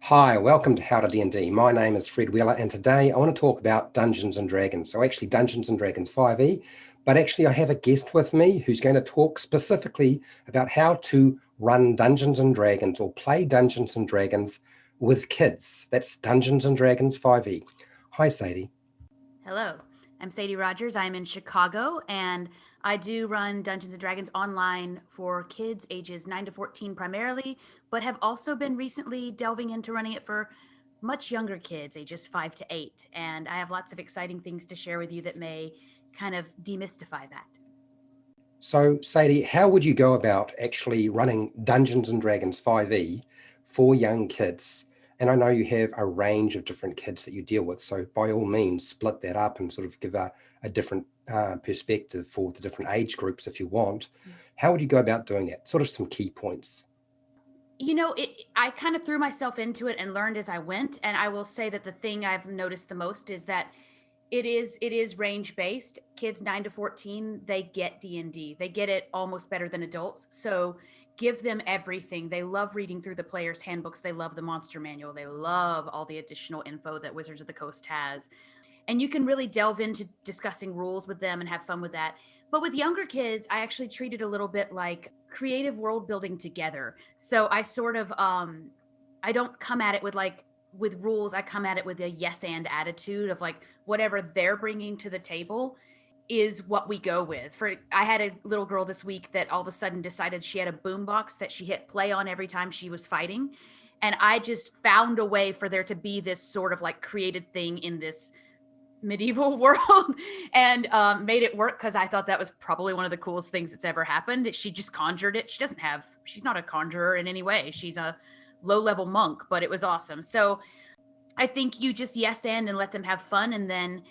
Hi, welcome to How to D&D. My name is Fred Wheeler, and today I want to talk about Dungeons and Dragons. So actually Dungeons and Dragons 5e, but actually I have a guest with me who's going to talk specifically about how to run Dungeons and Dragons or play Dungeons and Dragons with kids. That's Dungeons and Dragons 5e. Hi, Sadie. Hello, I'm Sadie Rogers. I'm in Chicago, and I do run Dungeons and Dragons online for kids ages 9 to 14 primarily, but have also been recently delving into running it for much younger kids, ages 5 to 8. And I have lots of exciting things to share with you that may kind of demystify that. So, Sadie, how would you go about actually running Dungeons and Dragons 5e for young kids? And I know you have a range of different kids that you deal with. So by all means, split that up and sort of give a different perspective for the different age groups if you want. How would you go about doing that? Sort of some key points. I kind of threw myself into it and learned as I went. And I will say that the thing I've noticed the most is that it is range based. Kids 9 to 14, they get D&D. They get it almost better than adults. So give them everything. They love reading through the player's handbooks. They love the monster manual. They love all the additional info that Wizards of the Coast has. And you can really delve into discussing rules with them and have fun with that. But with younger kids, I actually treat it a little bit like creative world building together. So I sort of I don't come at it with rules. I come at it with a yes and attitude of like whatever they're bringing to the table is what we go with. For I had a little girl this week that all of a sudden decided she had a boombox that she hit play on every time she was fighting, and I just found a way for there to be this sort of like created thing in this medieval world and made it work because I thought that was probably one of the coolest things that's ever happened. She just conjured it. She's not a conjurer in any way. She's a low level monk, but it was awesome. So I think you just yes and let them have fun, and then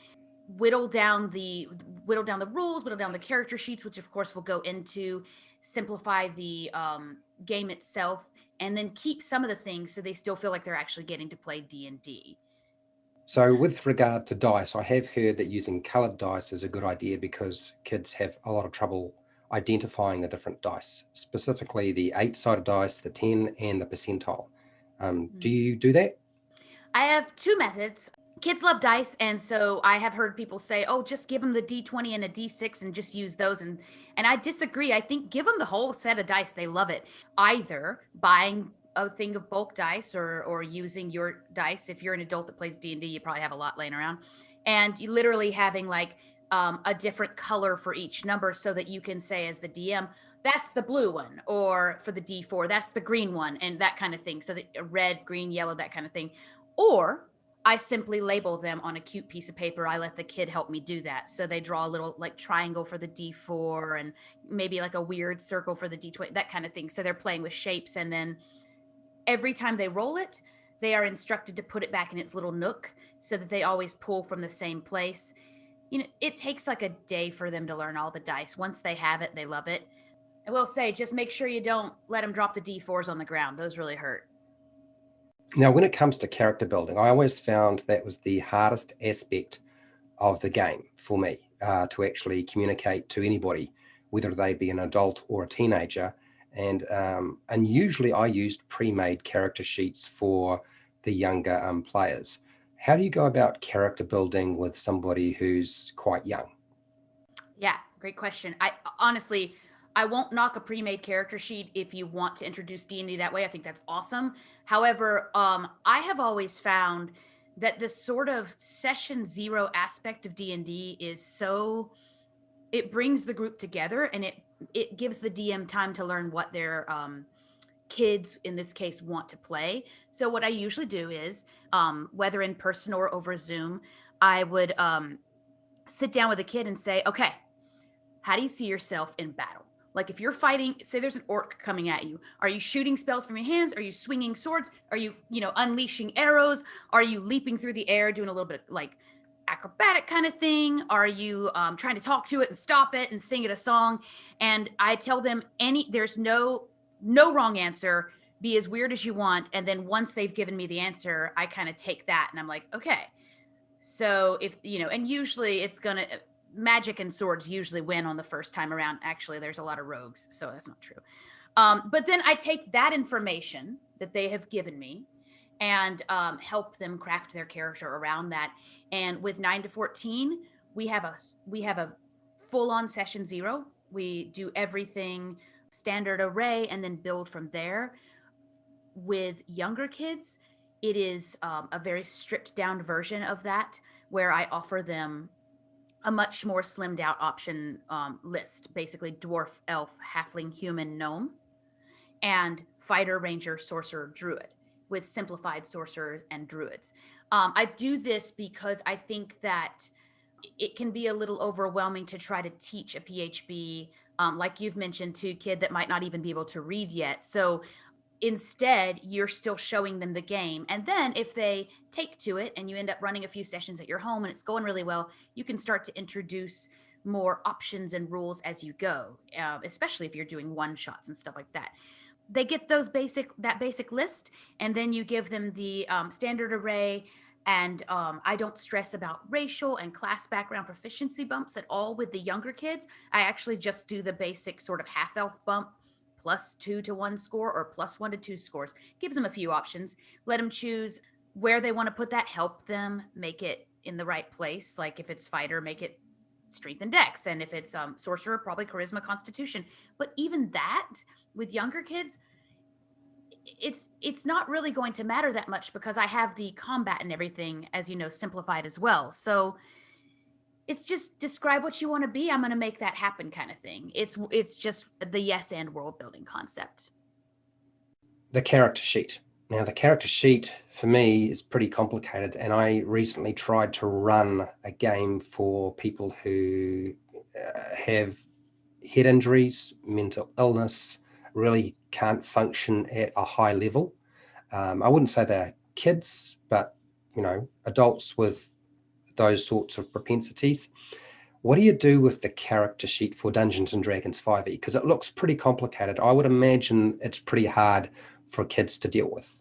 whittle down the rules, whittle down the character sheets, which of course will go into simplify the game itself, and then keep some of the things so they still feel like they're actually getting to play D&D. So with regard to dice, I have heard that using colored dice is a good idea because kids have a lot of trouble identifying the different dice, specifically the 8-sided dice, the 10, and the percentile. Do you do that? I have two methods. Kids love dice, and so I have heard people say, "Oh, just give them the D20 and a D6 and just use those." And I disagree. I think give them the whole set of dice. They love it. Either buying a thing of bulk dice or using your dice. If you're an adult that plays D&D, you probably have a lot laying around. And you literally having like a different color for each number so that you can say as the DM, that's the blue one, or for the D4, that's the green one, and that kind of thing. So that red, green, yellow, that kind of thing. Or I simply label them on a cute piece of paper. I let the kid help me do that. So they draw a little like triangle for the D4 and maybe like a weird circle for the D20, that kind of thing. So they're playing with shapes. And then every time they roll it, they are instructed to put it back in its little nook so that they always pull from the same place. It takes like a day for them to learn all the dice. Once they have it, they love it. I will say, just make sure you don't let them drop the D4s on the ground. Those really hurt. Now, when it comes to character building, I always found that was the hardest aspect of the game for me to actually communicate to anybody, whether they be an adult or a teenager. And usually I used pre-made character sheets for the younger players. How do you go about character building with somebody who's quite young? Yeah, great question. I honestly, I won't knock a pre-made character sheet if you want to introduce D&D that way. I think that's awesome. However, I have always found that this sort of session zero aspect of D&D is so it brings the group together, and it gives the DM time to learn what their kids in this case want to play. So what I usually do is whether in person or over Zoom, I would sit down with a kid and say, okay, how do you see yourself in battle? Like if you're fighting, say there's an orc coming at you, are you shooting spells from your hands? Are you swinging swords? Are you, unleashing arrows? Are you leaping through the air, doing a little bit of like acrobatic kind of thing? Are you trying to talk to it and stop it and sing it a song? And I tell them there's no wrong answer. Be as weird as you want. And then once they've given me the answer, I kind of take that and I'm like, okay. So if and usually it's gonna magic and swords usually win on the first time around. Actually, there's a lot of rogues, so that's not true. But then I take that information that they have given me and help them craft their character around that. And with 9 to 14, we have a full on session 0. We do everything standard array and then build from there. With younger kids, it is a very stripped down version of that, where I offer them a much more slimmed out option list, basically dwarf, elf, halfling, human, gnome, and fighter, ranger, sorcerer, druid, with simplified sorcerers and druids. I do this because I think that it can be a little overwhelming to try to teach a PHB, like you've mentioned, to a kid that might not even be able to read yet. So instead, you're still showing them the game. And then if they take to it and you end up running a few sessions at your home and it's going really well, you can start to introduce more options and rules as you go, especially if you're doing one shots and stuff like that. They get that basic list, and then you give them the standard array. And I don't stress about racial and class background proficiency bumps at all with the younger kids. I actually just do the basic sort of half elf bump, +2 to 1 score or +1 to 2 scores. Gives them a few options. Let them choose where they want to put that. Help them make it in the right place. Like if it's fighter, make it strength and dex, and if it's sorcerer, probably charisma, constitution. But even that, with younger kids, it's not really going to matter that much because I have the combat and everything, as you know, simplified as well. So it's just describe what you want to be. I'm going to make that happen kind of thing. It's just the yes and world building concept. The character sheet. Now, the character sheet for me is pretty complicated, and I recently tried to run a game for people who have head injuries, mental illness, really can't function at a high level. I wouldn't say they're kids, but adults with those sorts of propensities. What do you do with the character sheet for Dungeons and Dragons 5e? Because it looks pretty complicated. I would imagine it's pretty hard for kids to deal with.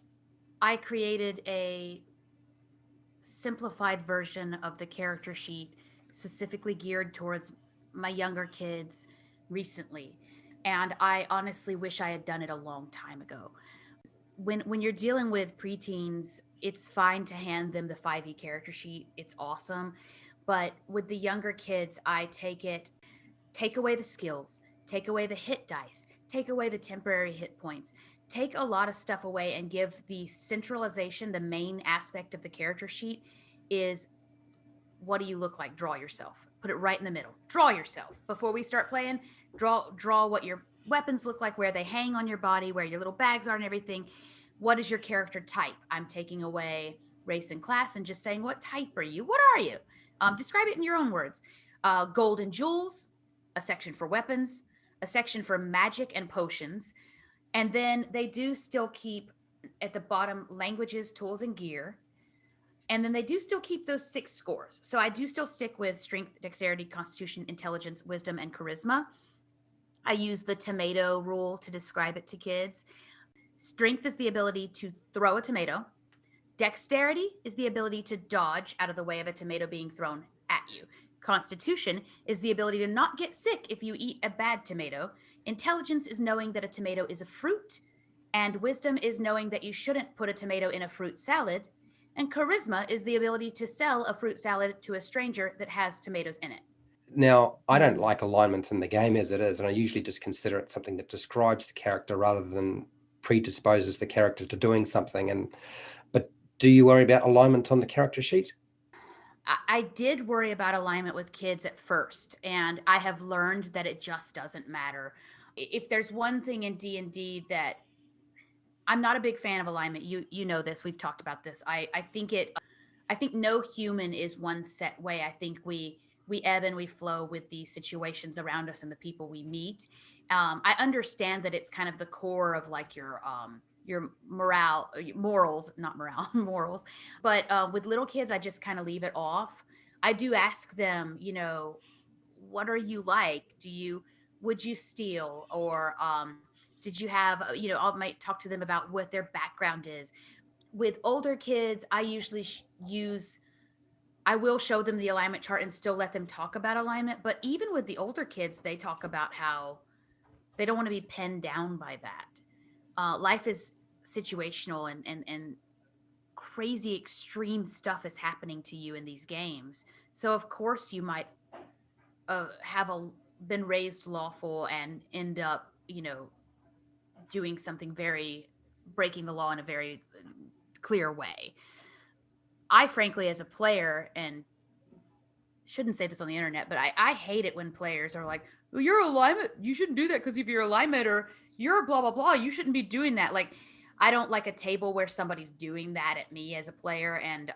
I created a simplified version of the character sheet specifically geared towards my younger kids recently. And I honestly wish I had done it a long time ago. When you're dealing with preteens, it's fine to hand them the 5e character sheet. It's awesome. But with the younger kids, I take away the skills, take away the hit dice, take away the temporary hit points, take a lot of stuff away and give the centralization. The main aspect of the character sheet is, what do you look like? Draw yourself. Put it right in the middle. Draw yourself. Before we start playing, draw what your weapons look like, where they hang on your body, where your little bags are and everything. What is your character type? I'm taking away race and class and just saying, what type are you? What are you? Describe it in your own words. Gold and jewels, a section for weapons, a section for magic and potions. And then they do still keep at the bottom languages, tools, and gear. And then they do still keep those 6 scores. So I do still stick with strength, dexterity, constitution, intelligence, wisdom, and charisma. I use the tomato rule to describe it to kids. Strength is the ability to throw a tomato. Dexterity is the ability to dodge out of the way of a tomato being thrown at you. Constitution is the ability to not get sick if you eat a bad tomato. Intelligence is knowing that a tomato is a fruit. And wisdom is knowing that you shouldn't put a tomato in a fruit salad. And charisma is the ability to sell a fruit salad to a stranger that has tomatoes in it. Now, I don't like alignment in the game as it is, and I usually just consider it something that describes the character rather than predisposes the character to doing something. But do you worry about alignment on the character sheet? I did worry about alignment with kids at first, and I have learned that it just doesn't matter. If there's one thing in D&D that I'm not a big fan of alignment, you know this, we've talked about this. I think no human is one set way. I think we ebb and we flow with the situations around us and the people we meet. I understand that it's kind of the core of like your morals, not morale, morals. But with little kids, I just kind of leave it off. I do ask them, what are you like? Would you steal? Or did you have, I might talk to them about what their background is. With older kids, I usually I will show them the alignment chart and still let them talk about alignment. But even with the older kids, they talk about how they don't want to be pinned down by that. Life is situational, and crazy extreme stuff is happening to you in these games. So of course you might have been raised lawful and end up, doing something very breaking the law in a very clear way. I frankly, as a player, and shouldn't say this on the internet, but I hate it when players are like, well, you're a alignment. You shouldn't do that because if you're a alignment or you're blah, blah, blah, you shouldn't be doing that. Like, I don't like a table where somebody's doing that at me as a player. And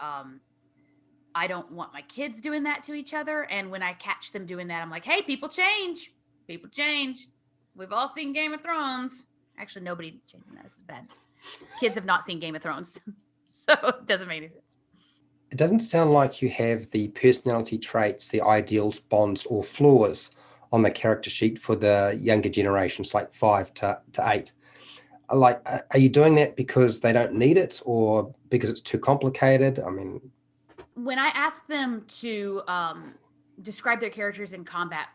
I don't want my kids doing that to each other. And when I catch them doing that, I'm like, hey, people change. People change. We've all seen Game of Thrones. Actually, nobody changing that. This is bad. Kids have not seen Game of Thrones. So it doesn't make any sense. It doesn't sound like you have the personality traits, the ideals, bonds, or flaws on the character sheet for the younger generations, like 5 to 8. Like, are you doing that because they don't need it or because it's too complicated? I mean, when I ask them to describe their characters in combat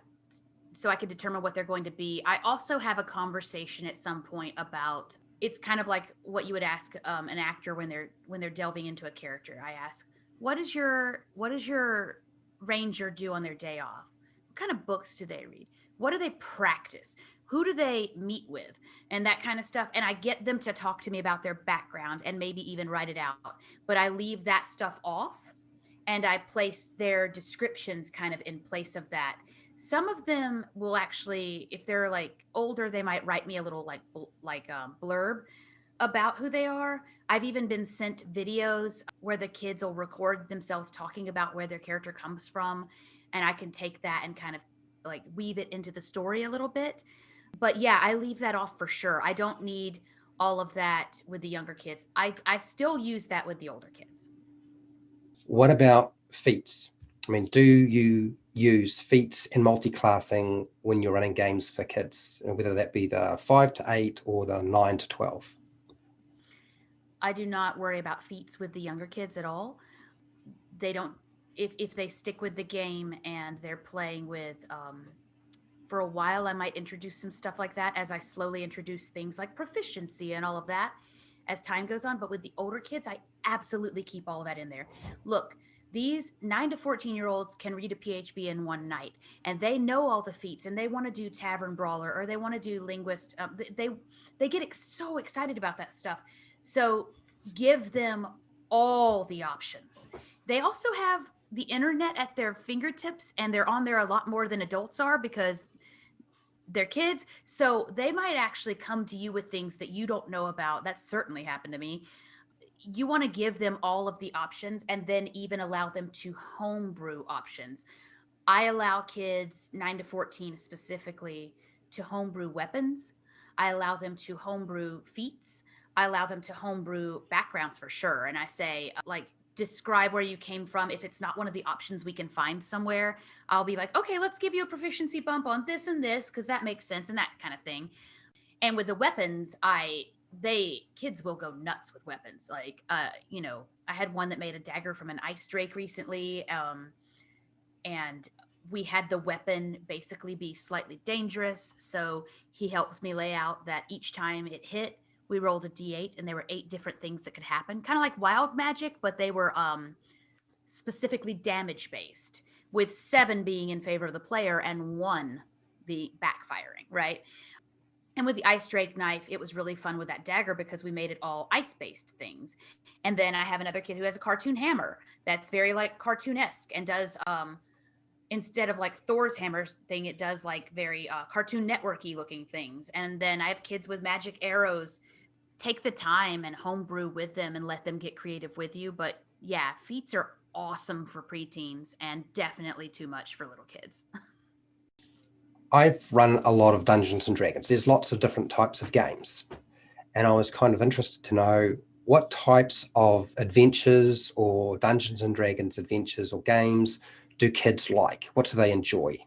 so I can determine what they're going to be, I also have a conversation at some point about, it's kind of like what you would ask an actor when they're delving into a character. I ask, what does your ranger do on their day off? What kind of books do they read? What do they practice? Who do they meet with? And that kind of stuff. And I get them to talk to me about their background and maybe even write it out. But I leave that stuff off and I place their descriptions kind of in place of that. Some of them will actually, if they're like older, they might write me a little blurb about who they are. I've even been sent videos where the kids will record themselves talking about where their character comes from, and I can take that and kind of like weave it into the story a little bit. But yeah, I leave that off for sure. I don't need all of that with the younger kids. I still use that with the older kids. what about feats? I mean, do you use feats in multi-classing when you're running games for kids, whether that be the 5 to 8 or the 9 to 12? I do not worry about feats with the younger kids at all. They don't, if they stick with the game and they're playing with for a while, I might introduce some stuff like that as I slowly introduce things like proficiency and all of that as time goes on. But with the older kids, I absolutely keep all of that in there. Look, these 9 to 14-year-olds can read a PHB in one night, and they know all the feats, and they want to do Tavern Brawler or they want to do Linguist. They get so excited about that stuff. So give them all the options. They also have the internet at their fingertips, and they're on there a lot more than adults are because they're kids. So they might actually come to you with things that you don't know about. That certainly happened to me. You want to give them all of the options and then even allow them to homebrew options. I allow kids 9 to 14 specifically to homebrew weapons. I allow them to homebrew feats. I allow them to homebrew backgrounds for sure. And I say, like, describe where you came from. If it's not one of the options we can find somewhere, I'll be like, okay, let's give you a proficiency bump on this and this because that makes sense and that kind of thing. And with the weapons, kids will go nuts with weapons. Like, I had one that made a dagger from an ice drake recently, and we had the weapon basically be slightly dangerous. So he helped me lay out that each time it hit, we rolled a d8, and there were 8 different things that could happen, kind of like wild magic, but they were specifically damage based, with 7 being in favor of the player and 1 be backfiring, right? And with the ice drake knife, it was really fun with that dagger because we made it all ice based things. And then I have another kid who has a cartoon hammer that's very like cartoon-esque and does instead of like Thor's hammers thing, it does like very Cartoon Networky looking things. And then I have kids with magic arrows. Take the time and homebrew with them and let them get creative with you. But yeah, feats are awesome for preteens and definitely too much for little kids. I've run a lot of Dungeons and Dragons. There's lots of different types of games. And I was kind of interested to know what types of adventures or Dungeons and Dragons adventures or games do kids like? What do they enjoy?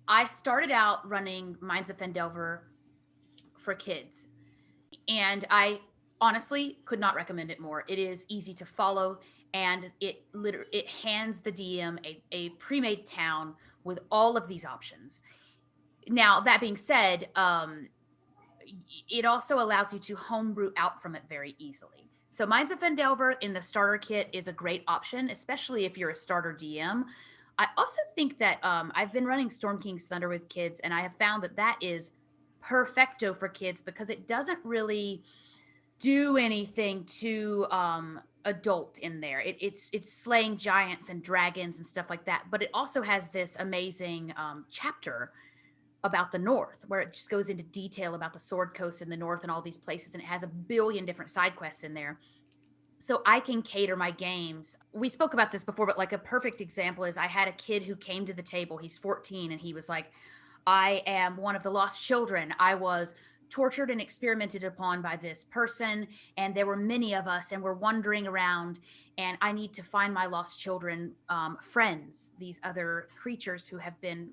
I started out running Minds of Fendelver for kids, and I honestly could not recommend it more. It is easy to follow, and it hands the DM a pre-made town with all of these options. Now, that being said, it also allows you to homebrew out from it very easily. So Minds of Fendelver in the starter kit is a great option, especially if you're a starter DM. I also think that I've been running Storm King's Thunder with kids, and I have found that that is perfecto for kids because it doesn't really do anything to adult in there. It's slaying giants and dragons and stuff like that, but it also has this amazing chapter about the North, where it just goes into detail about the Sword Coast in the North and all these places, and it has a billion different side quests in there. So I can cater my games. We spoke about this before, but like a perfect example is I had a kid who came to the table. He's 14, and he was like, I am one of the lost children. I was tortured and experimented upon by this person, and there were many of us, and we're wandering around, and I need to find my lost children friends, these other creatures who have been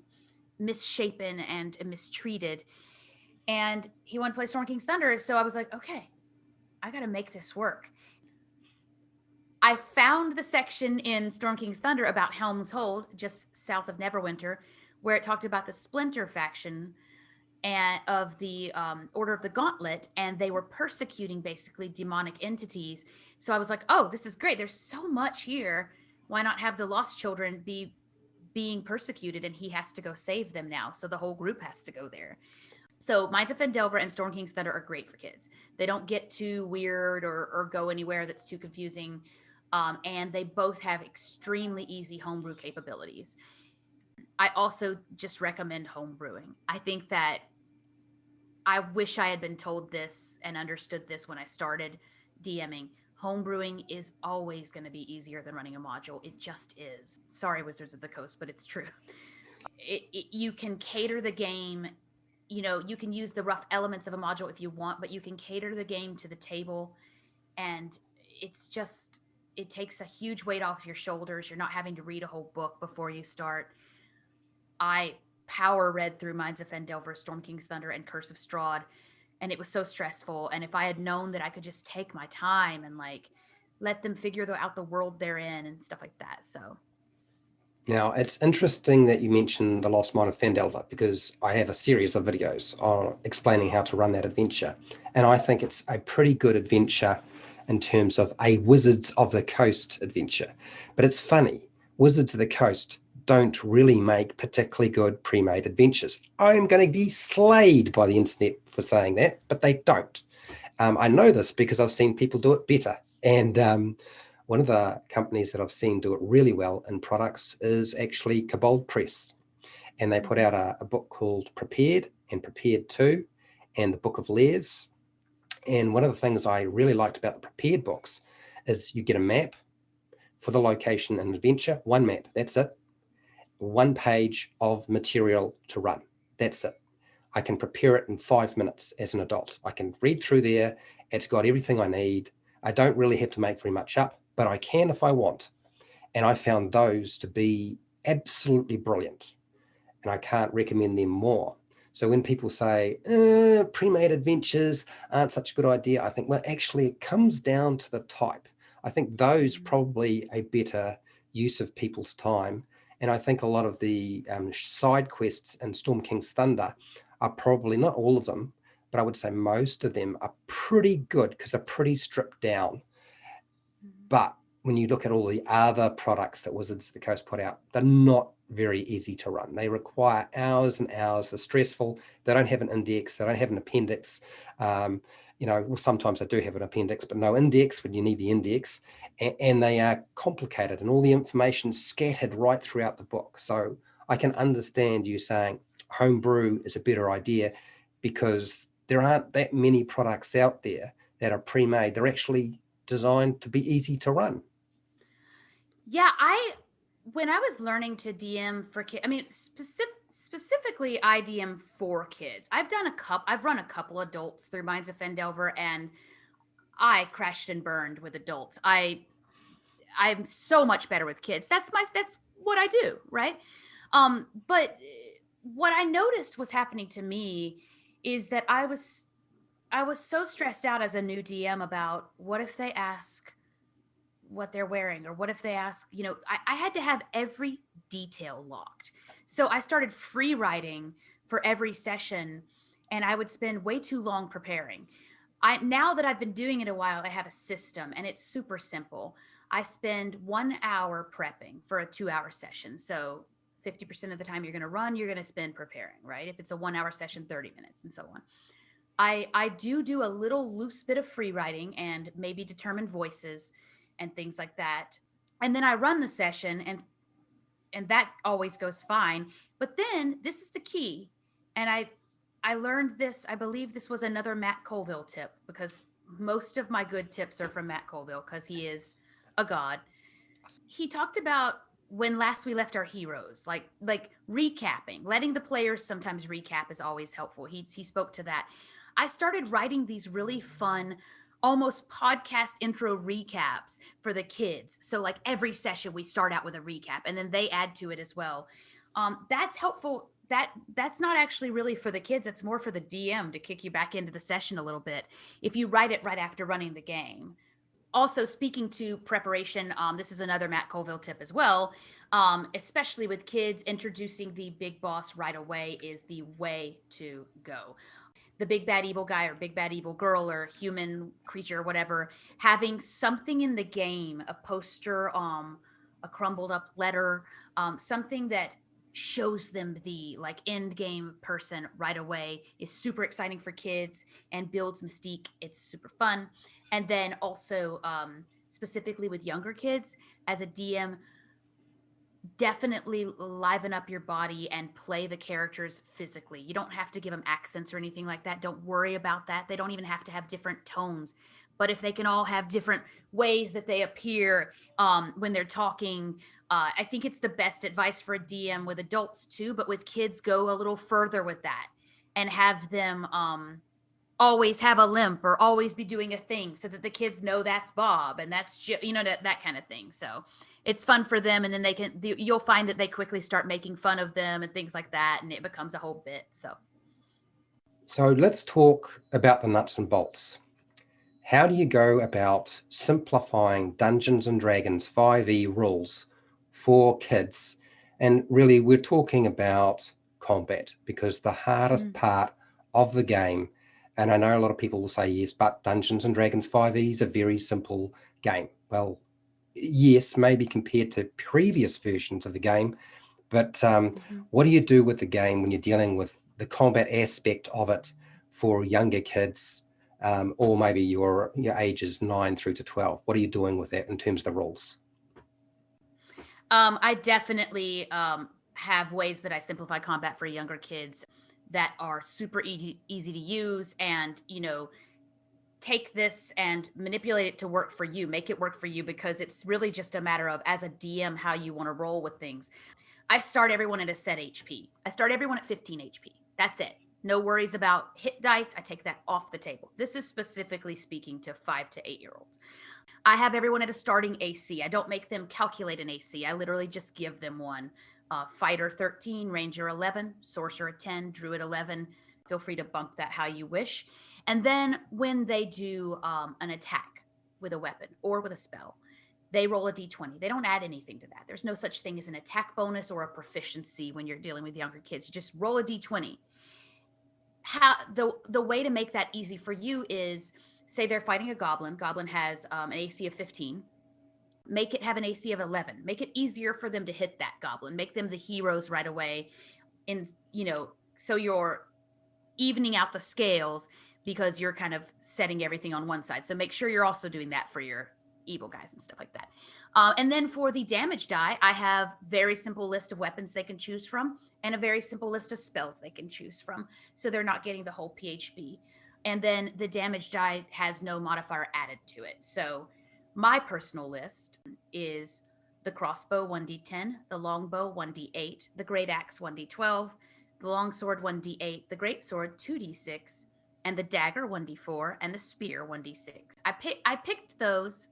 misshapen and mistreated. And he wanted to play Storm King's Thunder, so I was like, okay, I got to make this work. I found the section in Storm King's Thunder about Helm's Hold, just south of Neverwinter, where it talked about the Splinter faction and of the Order of the Gauntlet, and they were persecuting basically demonic entities. So I was like, oh, this is great. There's so much here. Why not have the lost children be being persecuted, and he has to go save them now? So the whole group has to go there. So Minds of Fendelver and Storm King's Thunder are great for kids. They don't get too weird or go anywhere that's too confusing. And they both have extremely easy homebrew capabilities. I also just recommend homebrewing. I think that I wish I had been told this and understood this when I started DMing. Homebrewing is always going to be easier than running a module. It just is. Sorry, Wizards of the Coast, but it's true. You can cater the game. You know, you can use the rough elements of a module if you want, but you can cater the game to the table. And it's just, it takes a huge weight off your shoulders. You're not having to read a whole book before you start. I power read through Minds of Fendelver, Storm King's Thunder, and Curse of Strahd, and it was so stressful. And if I had known that I could just take my time and like let them figure out the world they're in and stuff like that. So Now, it's interesting that you mentioned The Lost Mine of Fendelver, because I have a series of videos on explaining how to run that adventure. And I think it's a pretty good adventure in terms of a Wizards of the Coast adventure. But it's funny, Wizards of the Coast don't really make particularly good pre-made adventures. I'm going to be slayed by the internet for saying that, but they don't. I know this because I've seen people do it better. And one of the companies that I've seen do it really well in products is actually Kobold Press. And they put out a book called Prepared and Prepared 2 and the Book of Layers. And one of the things I really liked about the Prepared books is you get a map for the location and adventure, one map, that's it. One page of material to run, that's it. I can prepare it in 5 minutes as an adult. I can read through there. It's got everything I need. I don't really have to make very much up, but I can if I want. And I found those to be absolutely brilliant. And I can't recommend them more. So when people say pre-made adventures aren't such a good idea, I think, well, actually it comes down to the type. I think those probably a better use of people's time. And I think a lot of the side quests in Storm King's Thunder are probably, not all of them, but I would say most of them are pretty good because they're pretty stripped down. But when you look at all the other products that Wizards of the Coast put out, they're not very easy to run. They require hours and hours. They're stressful. They don't have an index. They don't have an appendix. Well, sometimes they do have an appendix, but no index when you need the index. And they are complicated, and all the information scattered right throughout the book. So I can understand you saying homebrew is a better idea because there aren't that many products out there that are pre-made. They're actually designed to be easy to run. Yeah, when I was learning to DM for kids, I mean, specifically I DM for kids. I've run a couple adults through Minds of Fendelver, and I crashed and burned with adults. I'm so much better with kids. That's what I do, right? But what I noticed was happening to me is that I was so stressed out as a new DM about what if they ask what they're wearing, or what if they ask, I had to have every detail locked. So I started free writing for every session, and I would spend way too long preparing. Now that I've been doing it a while, I have a system and it's super simple. I spend 1 hour prepping for a 2 hour session. So 50% of the time you're going to run, you're going to spend preparing, right? If it's a 1 hour session, 30 minutes and so on. I do a little loose bit of free writing and maybe determined voices and things like that. And then I run the session and that always goes fine. But then this is the key. And I learned this, I believe this was another Matt Colville tip, because most of my good tips are from Matt Colville because he is a god. He talked about when last we left our heroes, like recapping, letting the players sometimes recap is always helpful. He spoke to that. I started writing these really fun, almost podcast intro recaps for the kids. So like every session we start out with a recap and then they add to it as well. That's helpful. That's not actually really for the kids. It's more for the DM to kick you back into the session a little bit if you write it right after running the game. Also, speaking to preparation, this is another Matt Colville tip as well. Especially with kids, introducing the big boss right away is the way to go. The big bad evil guy or big bad evil girl or human creature or whatever, having something in the game, a poster, a crumbled up letter, something that shows them the like end game person right away is super exciting for kids and builds mystique. It's super fun. And then also, specifically with younger kids, as a DM, definitely liven up your body and play the characters physically. You don't have to give them accents or anything like that. Don't worry about that. They don't even have to have different tones. But if they can all have different ways that they appear when they're talking, I think it's the best advice for a DM with adults too. But with kids, go a little further with that and have them always have a limp or always be doing a thing so that the kids know that's Bob and that's that kind of thing. So it's fun for them, and then you'll find that they quickly start making fun of them and things like that, and it becomes a whole bit. So let's talk about the nuts and bolts. How do you go about simplifying Dungeons and Dragons 5e rules for kids? And really, we're talking about combat, because the hardest part of the game, and I know a lot of people will say, yes, but Dungeons and Dragons 5e is a very simple game. Well, yes, maybe compared to previous versions of the game, but what do you do with the game when you're dealing with the combat aspect of it for younger kids, or maybe your ages 9 through to 12? What are you doing with that in terms of the rules? I definitely have ways that I simplify combat for younger kids that are super easy to use, and take this and manipulate it to work for you, make it work for you, because it's really just a matter of, as a DM, how you want to roll with things. I start everyone at a set HP. I start everyone at 15 HP. That's it. No worries about hit dice. I take that off the table. This is specifically speaking to 5 to 8-year-olds. I have everyone at a starting AC. I don't make them calculate an AC. I literally just give them one. Fighter 13, Ranger 11, Sorcerer 10, Druid 11. Feel free to bump that how you wish. And then when they do an attack with a weapon or with a spell, they roll a d20. They don't add anything to that. There's no such thing as an attack bonus or a proficiency when you're dealing with younger kids. You just roll a d20. The way to make that easy for you is, say they're fighting a goblin. Goblin has an AC of 15. Make it have an AC of 11. Make it easier for them to hit that goblin. Make them the heroes right away. And, so you're evening out the scales because you're kind of setting everything on one side. So make sure you're also doing that for your evil guys and stuff like that. And then for the damage die, I have very simple list of weapons they can choose from and a very simple list of spells they can choose from. So they're not getting the whole PHB. And then the damage die has no modifier added to it. So my personal list is the crossbow 1d10, the longbow 1d8, the great axe 1d12, the longsword 1d8, the greatsword 2d6, and the dagger 1d4, and the spear 1d6. I picked those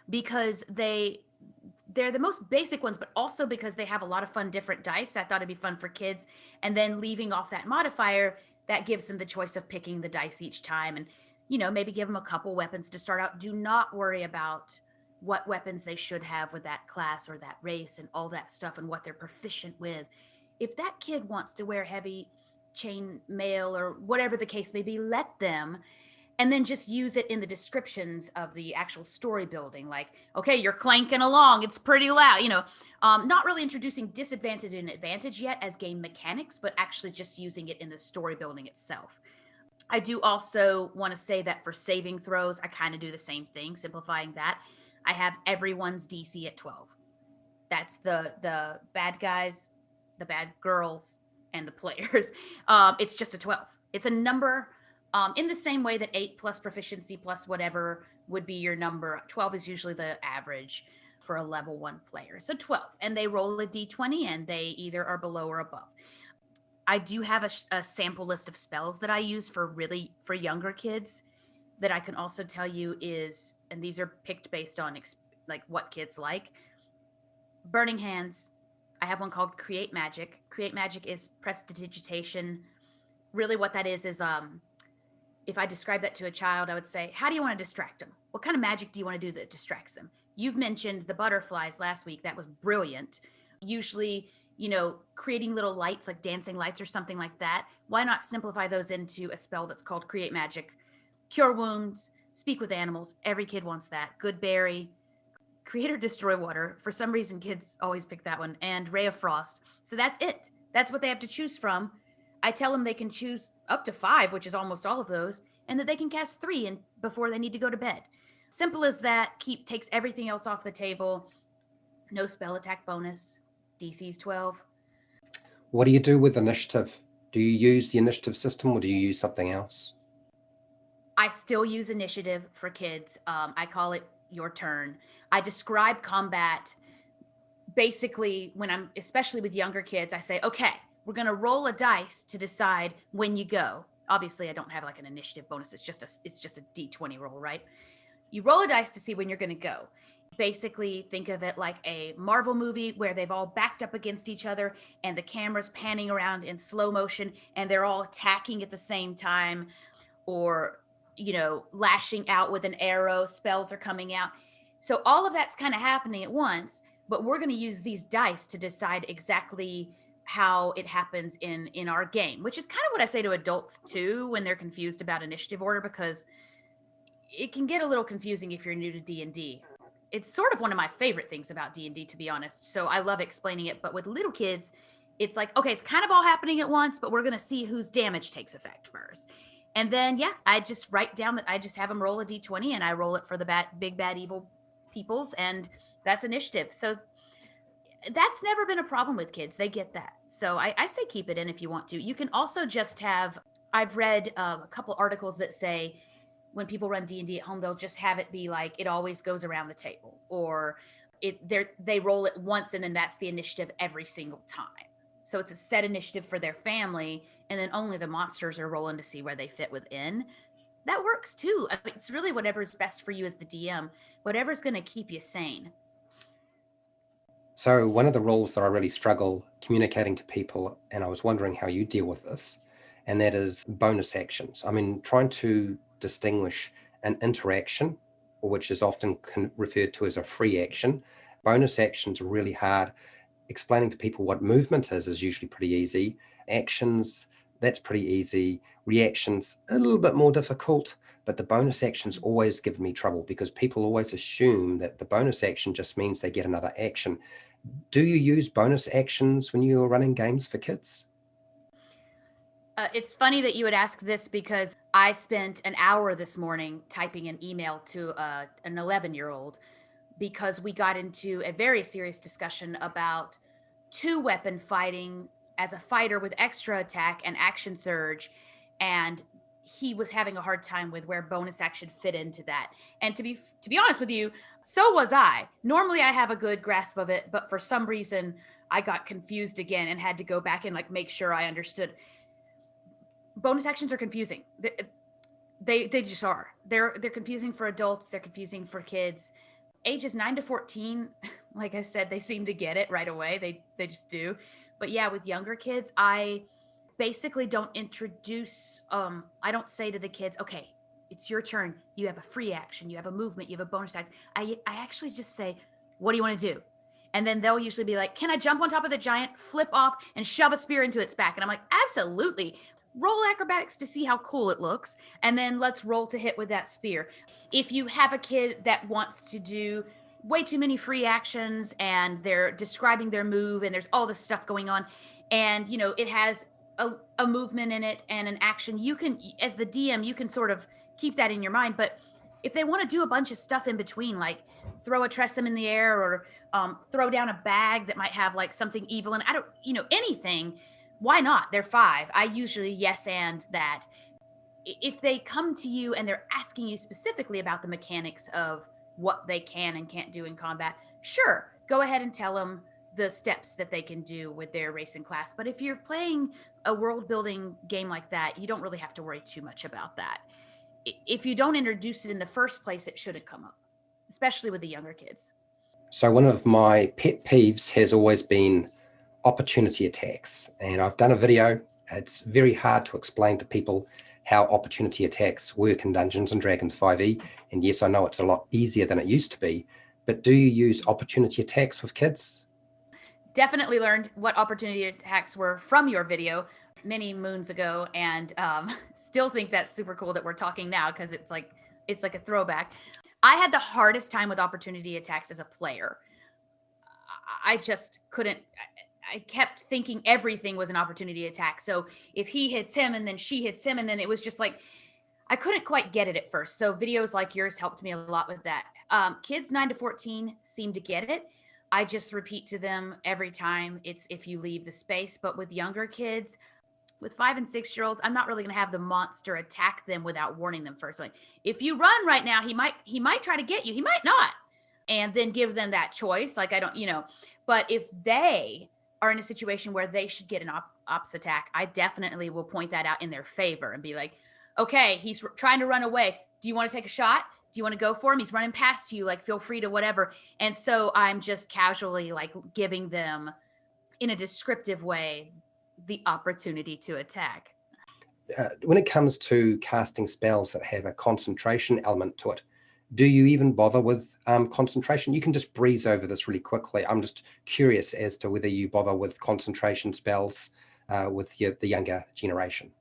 because they're the most basic ones, but also because they have a lot of fun different dice. I thought it'd be fun for kids. And then leaving off that modifier, that gives them the choice of picking the dice each time, and maybe give them a couple weapons to start out. Do not worry about what weapons they should have with that class or that race and all that stuff and what they're proficient with. If that kid wants to wear heavy chain mail or whatever the case may be, let them. and then just use it in the descriptions of the actual story building. Like, okay, you're clanking along, it's pretty loud, not really introducing disadvantage and advantage yet as game mechanics, but actually just using it in the story building itself. I do also want to say that for saving throws, I kind of do the same thing, simplifying that. I have everyone's DC at 12. That's the bad guys, the bad girls, and the players. It's just a 12. It's a number in the same way that 8 plus proficiency plus whatever would be your number. 12 is usually the average for a level 1 player. So 12. And they roll a d20 and they either are below or above. I do have a sample list of spells that I use for younger kids that I can also tell you is, and these are picked based on like what kids like. Burning Hands. I have one called Create Magic. Create Magic is prestidigitation. Really what that is if I describe that to a child, I would say, how do you want to distract them? What kind of magic do you want to do that distracts them? You've mentioned the butterflies last week. That was brilliant. Usually, creating little lights like dancing lights or something like that. Why not simplify those into a spell that's called Create Magic? Cure wounds, speak with animals. Every kid wants that. Good berry, create or destroy water. For some reason, kids always pick that one. And Ray of Frost. So that's it. That's what they have to choose from. I tell them they can choose up to 5, which is almost all of those, and that they can cast 3 before they need to go to bed. Simple as that. Takes everything else off the table. No spell attack bonus. DC's 12. What do you do with initiative? Do you use the initiative system or do you use something else? I still use initiative for kids. I call it your turn. I describe combat basically especially with younger kids, I say, okay, we're going to roll a dice to decide when you go. Obviously, I don't have like an initiative bonus. It's just a D20 roll, right? You roll a dice to see when you're going to go. Basically, think of it like a Marvel movie where they've all backed up against each other and the camera's panning around in slow motion and they're all attacking at the same time, or, lashing out with an arrow, spells are coming out. So all of that's kind of happening at once, but we're going to use these dice to decide exactly how it happens in our game, which is kind of what I say to adults too when they're confused about initiative order, because it can get a little confusing if you're new to D&D. It's sort of one of my favorite things about D&D, to be honest. So I love explaining it. But with little kids, it's like, okay, it's kind of all happening at once, but we're going to see whose damage takes effect first. And then, I just write down that I just have them roll a D20 and I roll it for the big, bad, evil peoples. And that's initiative. So that's never been a problem with kids. They get that. So I say keep it in if you want to. You can also just I've read a couple articles that say, when people run D&D at home, they'll just have it be like it always goes around the table, or they roll it once and then that's the initiative every single time. So it's a set initiative for their family, and then only the monsters are rolling to see where they fit within. That works too. I mean, it's really whatever's best for you as the DM, whatever's going to keep you sane. So one of the rules that I really struggle communicating to people, and I was wondering how you deal with this, and that is bonus actions. I mean, trying to distinguish an interaction, which is often referred to as a free action. Bonus actions are really hard. Explaining to people what movement is usually pretty easy. Actions, that's pretty easy. Reactions, a little bit more difficult, but the bonus actions always give me trouble because people always assume that the bonus action just means they get another action. Do you use bonus actions when you're running games for kids? It's funny that you would ask this because I spent an hour this morning typing an email to an 11-year-old because we got into a very serious discussion about 2-weapon fighting as a fighter with extra attack and action surge. And he was having a hard time with where bonus action fit into that. And to be honest with you, so was I. Normally I have a good grasp of it, but for some reason I got confused again and had to go back and make sure I understood. Bonus actions are confusing. They just are. They're confusing for adults. They're confusing for kids. Ages 9 to 14, like I said, they seem to get it right away. They just do. But yeah, with younger kids, I basically don't introduce, I don't say to the kids, okay, it's your turn. You have a free action. You have a movement. You have a bonus action. I actually just say, what do you want to do? And then they'll usually be like, can I jump on top of the giant, flip off, and shove a spear into its back? And I'm like, absolutely. roll acrobatics to see how cool it looks, and then let's roll to hit with that spear. If you have a kid that wants to do way too many free actions and they're describing their move and there's all this stuff going on, and it has a movement in it and an action, you can, as the DM, you can sort of keep that in your mind. But if they want to do a bunch of stuff in between, like throw a tressum in the air, or throw down a bag that might have like something evil and I don't, anything, why not? They're 5. I usually yes and that. If they come to you and they're asking you specifically about the mechanics of what they can and can't do in combat, sure, go ahead and tell them the steps that they can do with their race and class. But if you're playing a world building game like that, you don't really have to worry too much about that. If you don't introduce it in the first place, it shouldn't come up, especially with the younger kids. So one of my pet peeves has always been opportunity attacks. And I've done a video. It's very hard to explain to people how opportunity attacks work in Dungeons and Dragons 5e. And yes, I know it's a lot easier than it used to be, but do you use opportunity attacks with kids? Definitely learned what opportunity attacks were from your video many moons ago, and still think that's super cool that we're talking now, because it's like a throwback. I had the hardest time with opportunity attacks as a player. I just couldn't. I kept thinking everything was an opportunity attack. So if he hits him and then she hits him, and then it was just like, I couldn't quite get it at first. So videos like yours helped me a lot with that. Kids 9 to 14 seem to get it. I just repeat to them every time, it's if you leave the space. But with younger kids, with 5 and 6 year olds, I'm not really going to have the monster attack them without warning them first. Like, if you run right now, he might try to get you. He might not. And then give them that choice. Like, I don't, but if they are in a situation where they should get an ops attack, I definitely will point that out in their favor and be like, okay, he's trying to run away. Do you want to take a shot? Do you want to go for him? He's running past you. Like, feel free to whatever. And so I'm just casually like giving them in a descriptive way the opportunity to attack. When it comes to casting spells that have a concentration element to it, do you even bother with concentration? You can just breeze over this really quickly. I'm just curious as to whether you bother with concentration spells with the younger generation.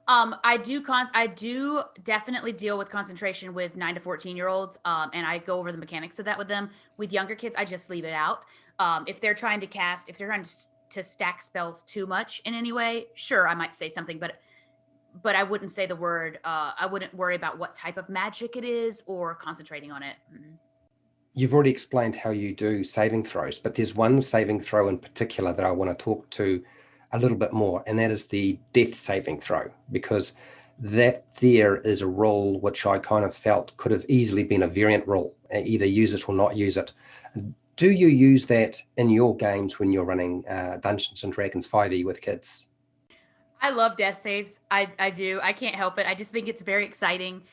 I do definitely deal with concentration with 9 to 14 year olds. And I go over the mechanics of that with them. With younger kids, I just leave it out. If they're trying to stack spells too much in any way, sure, I might say something, but I wouldn't say the word. I wouldn't worry about what type of magic it is or concentrating on it. Mm-hmm. You've already explained how you do saving throws, but there's one saving throw in particular that I want to talk to a little bit more, and that is the death saving throw, because that there is a rule which I kind of felt could have easily been a variant rule, either use it or not use it. Do you use that in your games when you're running Dungeons and Dragons 5e with kids? I love death saves. I do. I can't help it. I just think it's very exciting.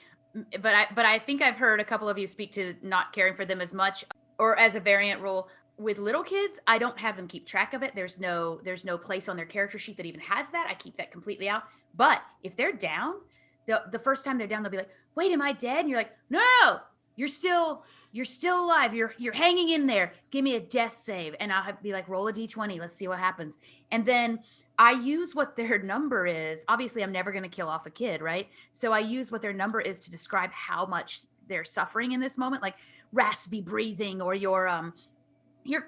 But I think I've heard a couple of you speak to not caring for them as much, or as a variant rule. With little kids, I don't have them keep track of it. There's no place on their character sheet that even has that. I keep that completely out. But if they're down, the first time they're down, they'll be like, "Wait, am I dead?" And you're like, "No, you're still alive. You're hanging in there. Give me a death save." And I'll be like, "Roll a d20. Let's see what happens." And then I use what their number is. Obviously, I'm never going to kill off a kid, right? So I use what their number is to describe how much they're suffering in this moment, like raspy breathing, or you're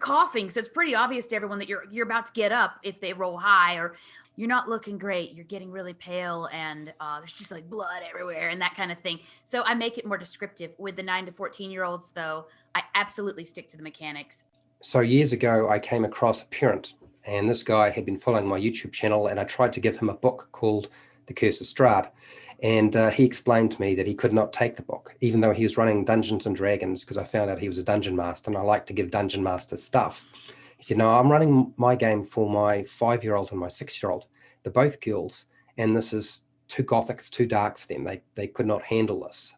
coughing. So it's pretty obvious to everyone that you're about to get up if they roll high, or you're not looking great. You're getting really pale, and there's just like blood everywhere and that kind of thing. So I make it more descriptive. With the 9 to 14 year olds, though, I absolutely stick to the mechanics. So years ago, I came across a parent, and this guy had been following my YouTube channel, and I tried to give him a book called The Curse of Strahd. And he explained to me that he could not take the book, even though he was running Dungeons and Dragons, because I found out he was a dungeon master, and I like to give dungeon masters stuff. He said, "No, I'm running my game for my 5-year-old and my 6-year-old. They're both girls, and this is too gothic, it's too dark for them. They could not handle this."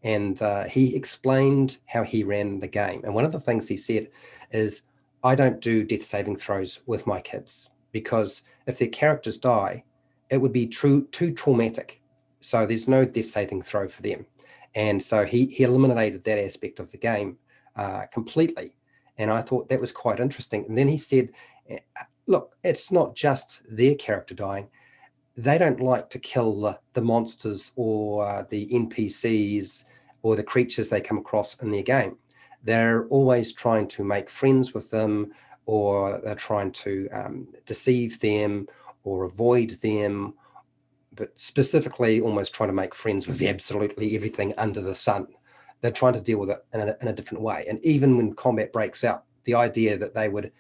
And he explained how he ran the game. And one of the things he said is, "I don't do death saving throws with my kids, because if their characters die, it would be too traumatic. So there's no death saving throw for them." And so he eliminated that aspect of the game completely. And I thought that was quite interesting. And then he said, "Look, it's not just their character dying. they don't like to kill the monsters or the NPCs or the creatures they come across in their game. They're always trying to make friends with them, or they're trying to deceive them or avoid them, but specifically almost trying to make friends with absolutely everything under the sun. They're trying to deal with it in a different way. And even when combat breaks out, the idea that they would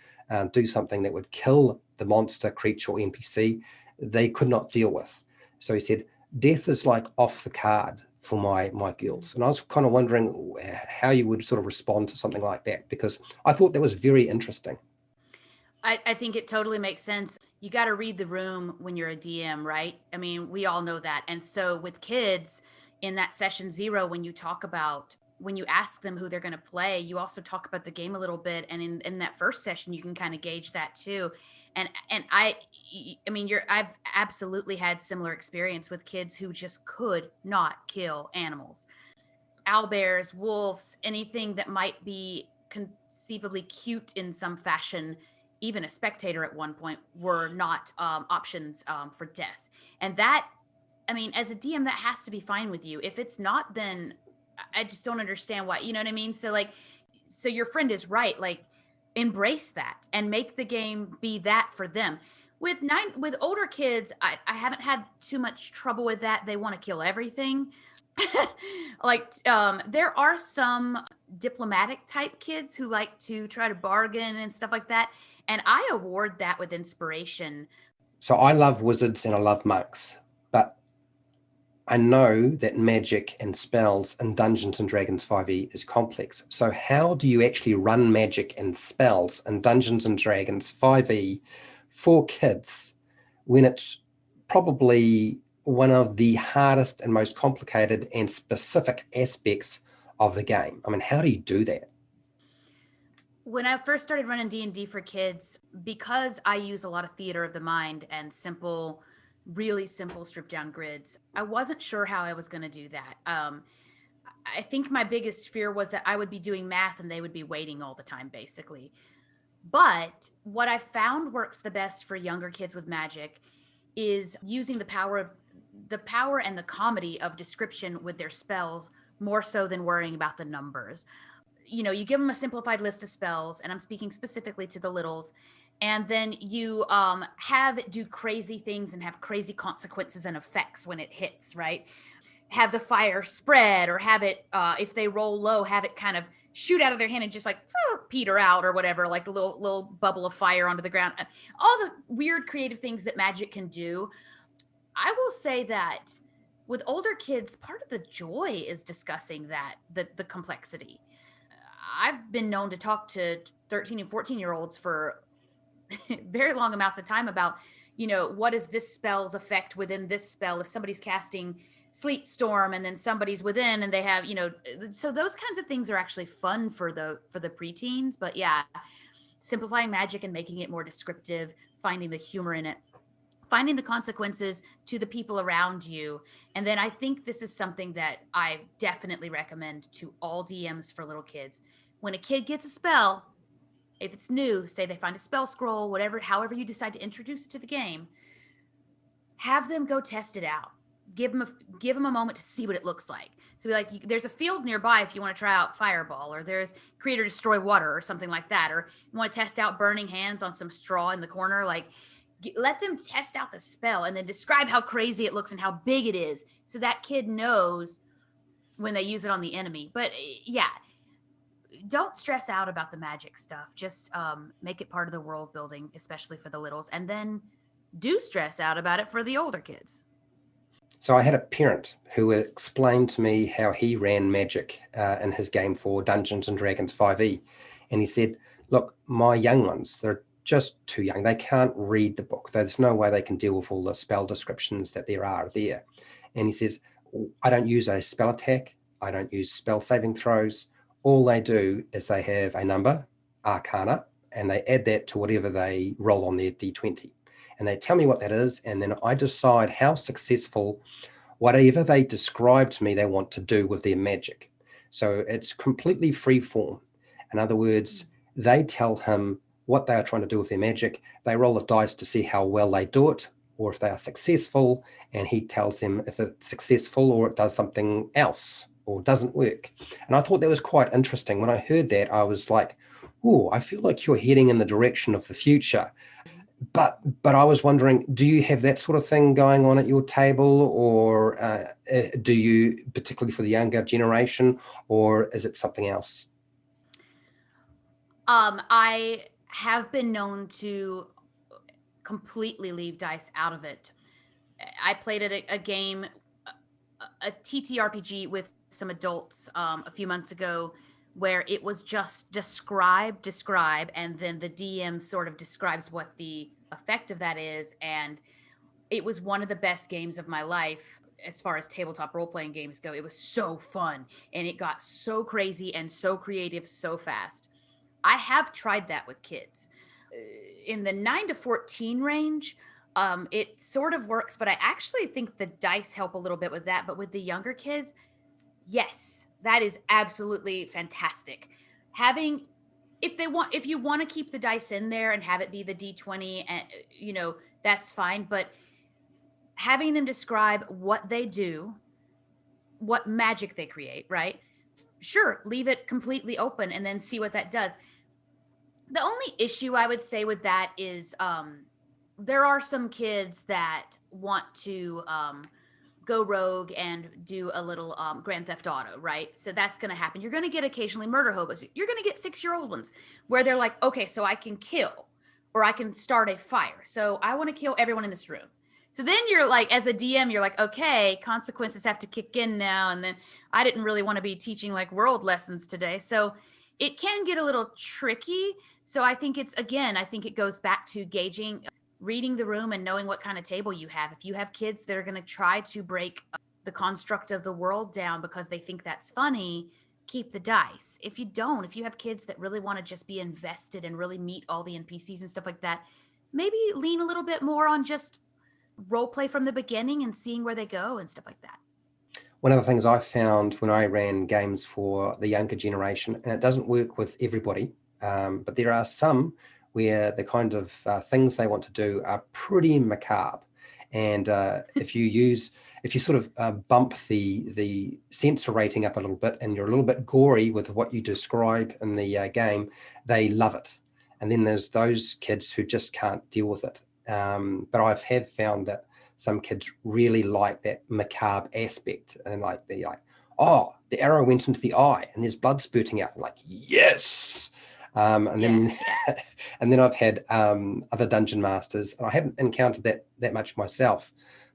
do something that would kill the monster, creature, or NPC, they could not deal with. So he said, death is like off the card for my girls. And I was kind of wondering how you would sort of respond to something like that, because I thought that was very interesting. I think it totally makes sense. You got to read the room when you're a DM, right? I mean, we all know that. And so with kids in that session 0, when you ask them who they're going to play, you also talk about the game a little bit. And in that first session, you can kind of gauge that too. And I mean, I've absolutely had similar experience with kids who just could not kill animals. Owlbears, wolves, anything that might be conceivably cute in some fashion, even a spectator at one point, were not options for death. And that, I mean, as a DM, that has to be fine with you. If it's not, then I just don't understand why, you know what I mean? So so your friend is right. Like, embrace that and make the game be that for them. With older kids, I haven't had too much trouble with that. They want to kill everything. There are some diplomatic type kids who like to try to bargain and stuff like that, and I award that with inspiration. So I love wizards and I love monks, but I know that magic and spells in Dungeons and Dragons 5e is complex. So how do you actually run magic and spells in Dungeons and Dragons 5e for kids when it's probably one of the hardest and most complicated and specific aspects of the game? I mean, how do you do that? When I first started running D&D for kids, because I use a lot of theater of the mind and really simple stripped down grids, I wasn't sure how I was going to do that. I think my biggest fear was that I would be doing math and they would be waiting all the time, basically. But what I found works the best for younger kids with magic is using the power and the comedy of description with their spells, more so than worrying about the numbers. You give them a simplified list of spells, and I'm speaking specifically to the littles, and then you have it do crazy things and have crazy consequences and effects when it hits, right? Have the fire spread, or have it, if they roll low, have it kind of shoot out of their hand and just like peter out or whatever, like a little bubble of fire onto the ground. All the weird creative things that magic can do. I will say that with older kids, part of the joy is discussing the complexity. I've been known to talk to 13 and 14-year-olds for very long amounts of time about, what is this spell's effect within this spell if somebody's casting Sleet Storm and then somebody's within and they have, so those kinds of things are actually fun for the preteens. But yeah, simplifying magic and making it more descriptive, finding the humor in it, finding the consequences to the people around you. And then I think this is something that I definitely recommend to all DMs for little kids. When a kid gets a spell, if it's new, say they find a spell scroll, however you decide to introduce it to the game, have them go test it out. Give them a moment to see what it looks like. So be like, there's a field nearby if you want to try out Fireball, or there's Create or Destroy Water or something like that, or you want to test out Burning Hands on some straw in the corner. Like, let them test out the spell and then describe how crazy it looks and how big it is, so that kid knows when they use it on the enemy. But yeah, don't stress out about the magic stuff. Just make it part of the world building, especially for the littles, and then do stress out about it for the older kids. So I had a parent who explained to me how he ran magic in his game for Dungeons and Dragons 5e. And he said, look, my young ones, they're just too young. They can't read the book. There's no way they can deal with all the spell descriptions that there are there. And he says, I don't use a spell attack. I don't use spell saving throws. All they do is they have a number, Arcana, and they add that to whatever they roll on their D20. And they tell me what that is, and then I decide how successful whatever they describe to me they want to do with their magic. So it's completely free form. In other words, they tell him what they are trying to do with their magic. They roll the dice to see how well they do it, or if they are successful, and he tells them if it's successful or it does something else or doesn't work. And I thought that was quite interesting. When I heard that, I was like, oh, I feel like you're heading in the direction of the future. But I was wondering, do you have that sort of thing going on at your table, or do you, particularly for the younger generation, or is it something else? I have been known to completely leave dice out of it. I played at a game, a TTRPG with some adults a few months ago, where it was just describe, and then the DM sort of describes what the effect of that is. And it was one of the best games of my life as far as tabletop role-playing games go. It was so fun, and it got so crazy and so creative so fast. I have tried that with kids. In the 9 to 14 range, it sort of works, but I actually think the dice help a little bit with that. But with the younger kids, yes, that is absolutely fantastic. Having, if you want to keep the dice in there and have it be the D20, and that's fine. But having them describe what they do, what magic they create, right? Sure, leave it completely open and then see what that does. The only issue I would say with that is there are some kids that want to go rogue and do a little Grand Theft Auto, right? So that's going to happen. You're going to get occasionally murder hobos. You're going to get 6-year-old ones where they're like, okay, so I can kill or I can start a fire. So I want to kill everyone in this room. So then you're like, as a DM, you're like, okay, consequences have to kick in now. And then I didn't really want to be teaching like world lessons today. So it can get a little tricky. So I think I think it goes back to gauging, reading the room and knowing what kind of table you have. If you have kids that are going to try to break the construct of the world down because they think that's funny, keep the dice. If you don't, if you have kids that really want to just be invested and really meet all the NPCs and stuff like that, maybe lean a little bit more on just role play from the beginning and seeing where they go and stuff like that. One of the things I found when I ran games for the younger generation, and it doesn't work with everybody, but there are some where the kind of things they want to do are pretty macabre. And if you sort of bump the censor rating up a little bit, and you're a little bit gory with what you describe in the game, they love it. And then there's those kids who just can't deal with it. But have found that some kids really like that macabre aspect, and like they're like, oh, the arrow went into the eye and there's blood spurting out. I'm like, yes. Then and then I've had other dungeon masters, and I haven't encountered that much myself,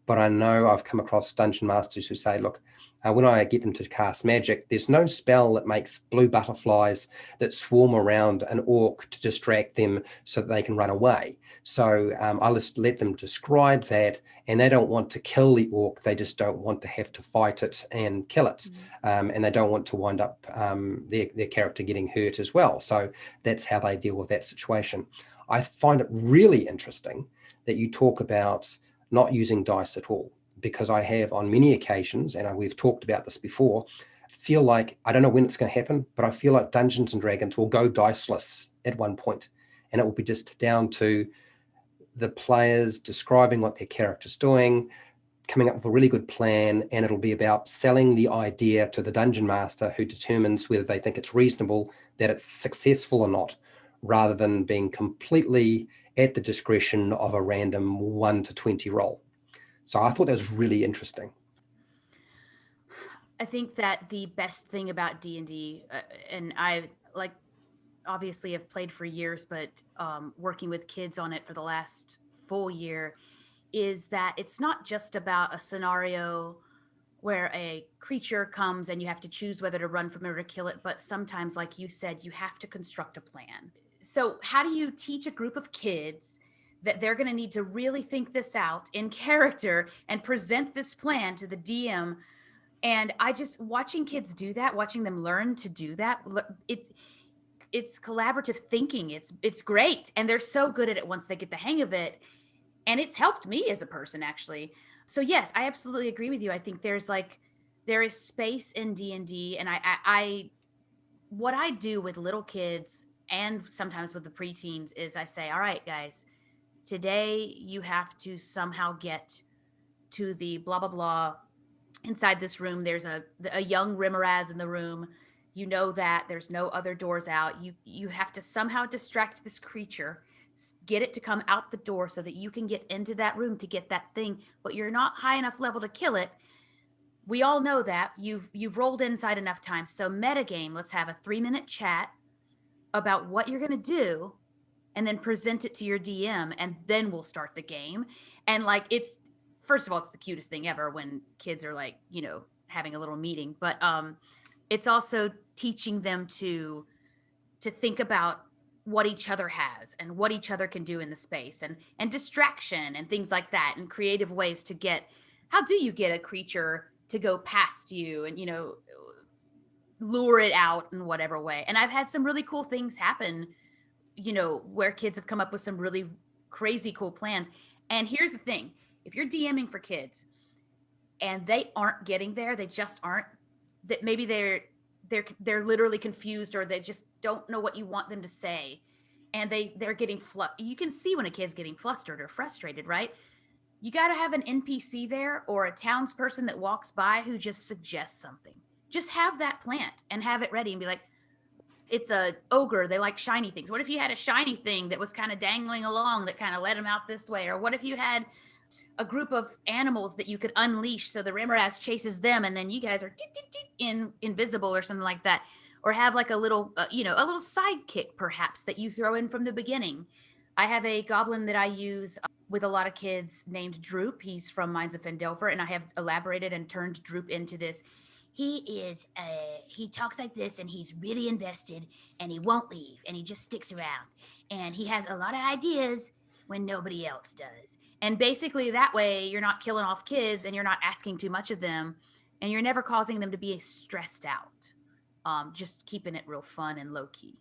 but I know I've come across dungeon masters who say, look, when I get them to cast magic, there's no spell that makes blue butterflies that swarm around an orc to distract them so that they can run away. So I'll just let them describe that, and they don't want to kill the orc. They just don't want to have to fight it and kill it. And they don't want to wind up their character getting hurt as well. So that's how they deal with that situation. I find it really interesting that you talk about not using dice at all, because I have on many occasions, and we've talked about this before, feel like, I don't know when it's going to happen, but I feel like Dungeons and Dragons will go diceless at one point, and it will be just down to the players describing what their character's doing, coming up with a really good plan, and it'll be about selling the idea to the dungeon master, who determines whether they think it's reasonable, that it's successful or not, rather than being completely at the discretion of a random 1 to 20 roll. So I thought that was really interesting. I think that the best thing about D&D, and I like obviously have played for years, but working with kids on it for the last full year, is that it's not just about a scenario where a creature comes and you have to choose whether to run from it or kill it, but sometimes, like you said, you have to construct a plan. So how do you teach a group of kids that they're going to need to really think this out in character and present this plan to the DM? And I just, watching kids do that, watching them learn to do that, it's collaborative thinking. It's great, and they're so good at it once they get the hang of it, and it's helped me as a person, actually. So yes, I absolutely agree with you. I think there is space in D&D, and I what I do with little kids and sometimes with the preteens is I say, all right, guys, Today, you have to somehow get to the blah, blah, blah. Inside this room, there's a young Remoraz in the room. You know that there's no other doors out. You have to somehow distract this creature, get it to come out the door so that you can get into that room to get that thing, but you're not high enough level to kill it. We all know that. You've rolled inside enough times. So metagame, let's have a 3-minute chat about what you're going to do and then present it to your DM, and then we'll start the game. And like, it's, first of all, it's the cutest thing ever when kids are like, having a little meeting, but it's also teaching them to think about what each other has and what each other can do in the space, and distraction and things like that, and creative ways to get, how do you get a creature to go past you and, lure it out in whatever way. And I've had some really cool things happen, where kids have come up with some really crazy cool plans. And here's the thing, if you're DMing for kids and they aren't getting there, they just aren't, that maybe they're literally confused, or they just don't know what you want them to say, and they're getting you can see when a kid's getting flustered or frustrated, right? You got to have an NPC there or a townsperson that walks by who just suggests something. Just have that plant and have it ready and be like, it's a ogre, they like shiny things. What if you had a shiny thing that was kind of dangling along that kind of led them out this way? Or what if you had a group of animals that you could unleash so the Remoraz chases them and then you guys are invisible or something like that? Or have like a little sidekick perhaps that you throw in from the beginning. I have a goblin that I use with a lot of kids named Droop. He's from Mines of Fendelver, and I have elaborated and turned Droop into this. He talks like this, and he's really invested, and he won't leave, and he just sticks around, and he has a lot of ideas when nobody else does. And basically that way you're not killing off kids, and you're not asking too much of them, and you're never causing them to be stressed out. Just keeping it real fun and low key.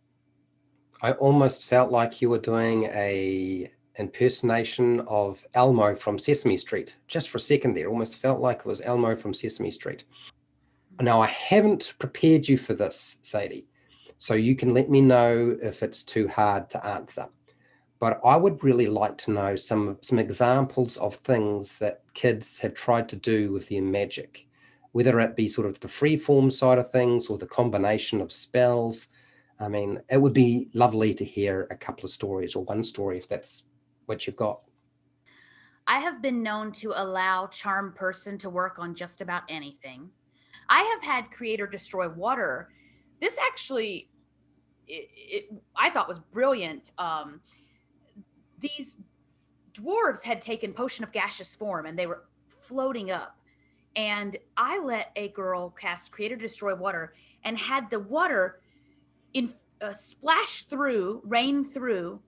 I almost felt like you were doing a impersonation of Elmo from Sesame Street. Just for a second there, almost felt like it was Elmo from Sesame Street. Now, I haven't prepared you for this, Sadie, so you can let me know if it's too hard to answer. But I would really like to know some examples of things that kids have tried to do with their magic, whether it be sort of the free form side of things or the combination of spells. I mean, it would be lovely to hear a couple of stories, or one story if that's what you've got. I have been known to allow Charm Person to work on just about anything. I have had Creator Destroy Water. This actually, I thought was brilliant. These dwarves had taken Potion of Gaseous Form and they were floating up. And I let a girl cast Creator Destroy Water and had the water splash through, rain through.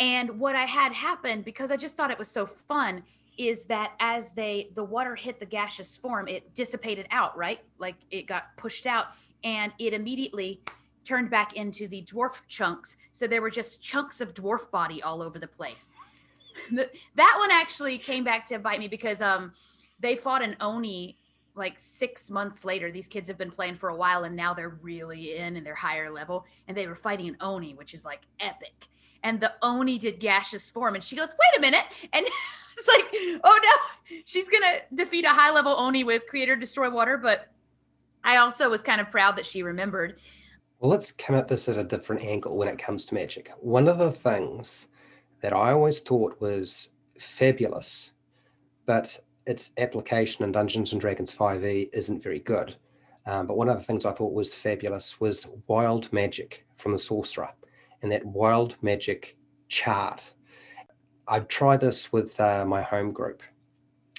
And what I had happen, because I just thought it was so fun, is that as the water hit the gaseous form, it dissipated out, right? Like it got pushed out, and it immediately turned back into the dwarf chunks. So there were just chunks of dwarf body all over the place. That one actually came back to bite me because they fought an Oni like 6 months later. These kids have been playing for a while, and now they're really in and they're higher level, and they were fighting an Oni, which is like epic. And the Oni did gaseous form, and she goes, wait a minute. And it's like, oh no, she's going to defeat a high level Oni with Creator Destroy Water. But I also was kind of proud that she remembered. Well, let's come at this at a different angle when it comes to magic. One of the things that I always thought was fabulous, but its application in Dungeons and Dragons 5e isn't very good. But one of the things I thought was fabulous was wild magic from the Sorcerer, and that wild magic chart. I've tried this with my home group,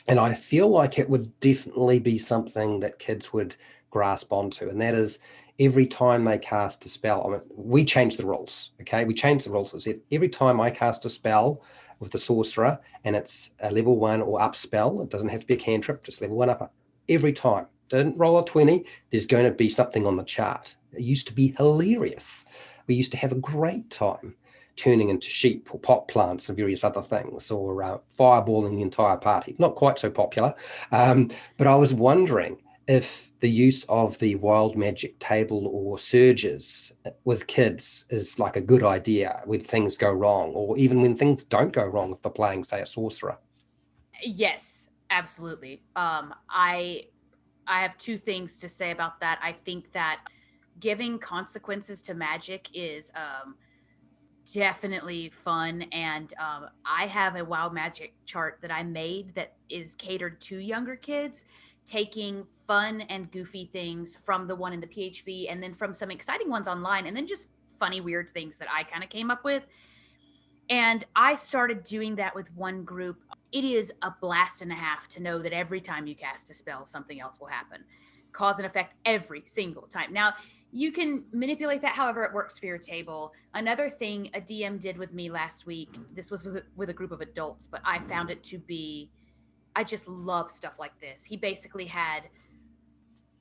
and I feel like it would definitely be something that kids would grasp onto, and that is every time they cast a spell. I mean, we change the rules, okay? We change the rules. So every time I cast a spell with the Sorcerer, and it's a level 1 or up spell, it doesn't have to be a cantrip, just level 1 up. Every time, don't roll a 20, there's going to be something on the chart. It used to be hilarious. We used to have a great time turning into sheep or pot plants and various other things, or fireballing the entire party. Not quite so popular, but I was wondering if the use of the wild magic table or surges with kids is like a good idea when things go wrong, or even when things don't go wrong if they're playing, say, a sorcerer. Yes, absolutely. I have two things to say about that. I think that giving consequences to magic is definitely fun, and I have a wild magic chart that I made that is catered to younger kids, taking fun and goofy things from the one in the PHB and then from some exciting ones online, and then just funny weird things that I kind of came up with. And I started doing that with one group. It is a blast and a half to know that every time you cast a spell, something else will happen. Cause and effect every single time. Now, you can manipulate that however it works for your table. Another thing a DM did with me last week, this was with a group of adults, but I found it to be, I just love stuff like this. He basically had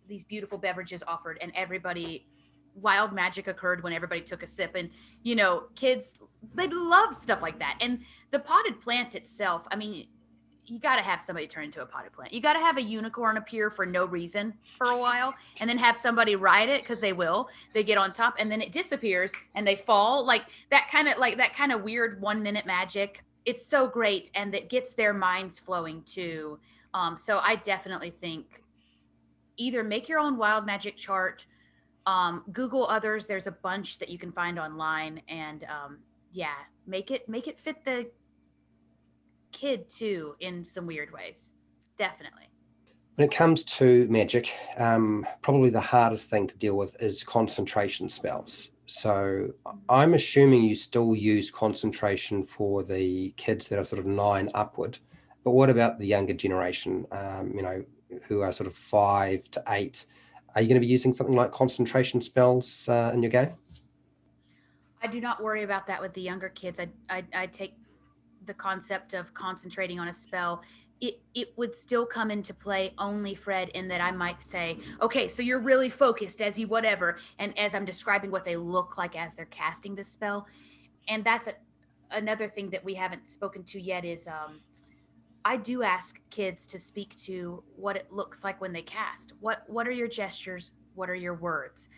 these beautiful beverages offered, and everybody, wild magic occurred when everybody took a sip. And kids, they love stuff like that. And the potted plant itself, I mean, you got to have somebody turn into a potted plant. You got to have a unicorn appear for no reason for a while, and then have somebody ride it, because they will. They get on top and then it disappears and they fall, like that kind of weird 1 minute magic. It's so great, and that gets their minds flowing too. So I definitely think either make your own wild magic chart, Google others. There's a bunch that you can find online, and yeah, make it fit the kid too in some weird ways. Definitely. When it comes to magic, probably the hardest thing to deal with is concentration spells. So I'm assuming you still use concentration for the kids that are sort of 9 upward, but what about the younger generation, who are sort of 5 to 8? Are you going to be using something like concentration spells in your game? I do not worry about that with the younger kids. I take the concept of concentrating on a spell. It would still come into play only, Fred, in that I might say, okay, so you're really focused as you whatever, and as I'm describing what they look like as they're casting this spell. And that's another thing that we haven't spoken to yet is I do ask kids to speak to what it looks like when they cast. What are your gestures? What are your words?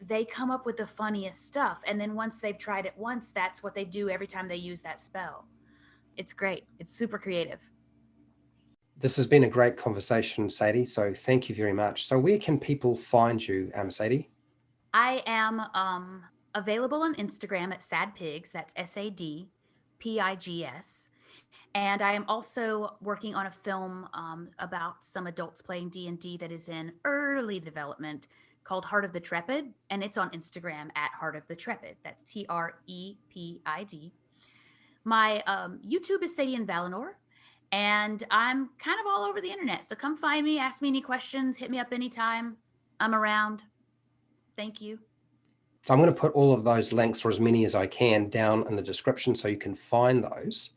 They come up with the funniest stuff, and then once they've tried it once, that's what they do every time they use that spell. It's great. It's super creative. This has been a great conversation, Sadie, so thank you very much. So where can people find you, Sadie? I am available on Instagram at Sad Pigs. That's SADPIGS. And I am also working on a film about some adults playing D&D that is in early development, called Heart of the Trepid, and it's on Instagram at Heart of the Trepid. That's TREPID. My YouTube is Sadie and Valinor, and I'm kind of all over the internet. So come find me, ask me any questions, hit me up anytime. I'm around. Thank you. So I'm going to put all of those links, or as many as I can, down in the description so you can find those.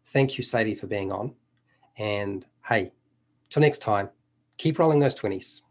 Thank you, Sadie, for being on. And hey, till next time, keep rolling those 20s.